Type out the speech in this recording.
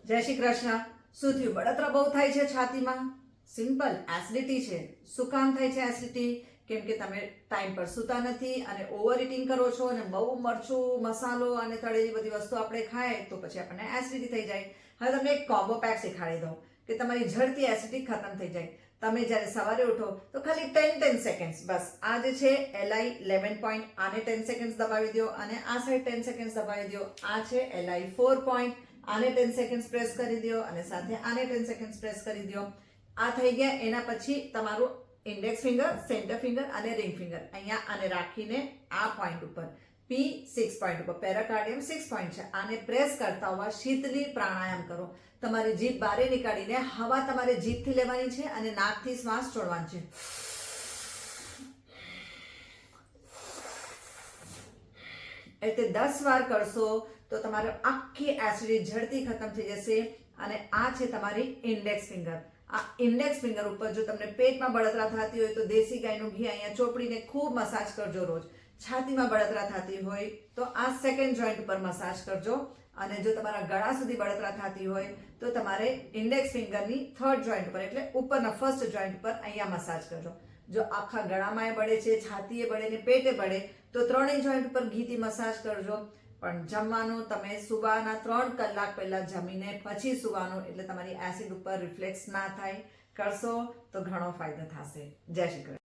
જય શ્રી કૃષ્ણ. શું થયું? બળતરા બહુ થાય છે છાતીમાં? સિમ્પલ, એસિડિટી છે. શું કામ થાય છે એસિડિટી? કેમ કે તમે ટાઈમ પર સૂતા નથી અને ઓવર ઇટિંગ કરો છો અને બહુ મરચું, મસાલો અને તળેલી બધી વસ્તુ આપણે ખાય તો પછી આપણને એસિડિટી થઈ જાય. હવે તમને એક કોમ્બો પેક શીખવાડી દઉં કે તમારી ઝડપી એસિડિટી ખતમ થઈ જાય. તમે જ્યારે સવારે ઉઠો તો ખાલી 10 સેકન્ડ્સ બસ આ જે છે LI 11 પોઈન્ટ, આને 10 સેકન્ડ્સ દબાવી દો અને આ સાઈડ 10 સેકન્ડ્સ દબાવી દો. આ છે LI 4 પોઈન્ટ, આને 10 સેકન્ડ્સ પ્રેસ કરી દો અને સાથે આને 10 સેકન્ડ્સ પ્રેસ કરી દો. આ થઈ ગયા. એના પછી તમારું ઇન્ડેક્સ ફિંગર, સેન્ટર ફિંગર અને રિંગ ફિંગર અહીંયા આને રાખીને આ પોઈન્ટ ઉપર P6 પોઈન્ટ ઉપર, પેરાકાર્ડિયમ 6 પોઈન્ટ છે, આને પ્રેસ કરતા હોવા શીતલી પ્રાણાયામ કરો. તમારી જીભ બહાર નીકાળીને હવા તમારે જીભથી લેવાની છે અને નાકથી શ્વાસ છોડવાનો છે. એટલે 10 વાર કરશો તો તમારે આખી એસિડિટી ઝડપથી ખતમ થઈ જશે. અને આ છે તમારી ઇન્ડેક્સ ફિંગર. આ ઇન્ડેક્સ ફિંગર ઉપર જો તમને પેટમાં બળતરા થતી હોય તો દેશી ગાયનું ઘી અહીંયા ચોપડીને ખૂબ મસાજ કરજો રોજ. છાતીમાં બળતરા થતી હોય તો આ સેકન્ડ જોઈન્ટ ઉપર મસાજ કરજો. અને જો તમારા ગળા સુધી બળતરા થતી હોય તો તમારે ઇન્ડેક્સ ફિંગરની થર્ડ જોઈન્ટ ઉપર એટલે ઉપરના ફર્સ્ટ જોઈન્ટ ઉપર અહીંયા મસાજ કરજો. જો આખા ગળામાં બળે છે, છાતીએ બળે ને પેટે બળે તો ત્રણેય જોઈન્ટ ઉપર ઘીથી મસાજ કરજો. પણ જમવાનું તમે સુવાના 3 કલાક પહેલા જમીને પછી સુવાનું એટલે તમારી એસિડ ઉપર રિફ્લેક્સ ના થાય. કરશો તો ઘણો ફાયદો થશે. જય શ્રી કૃષ્ણ.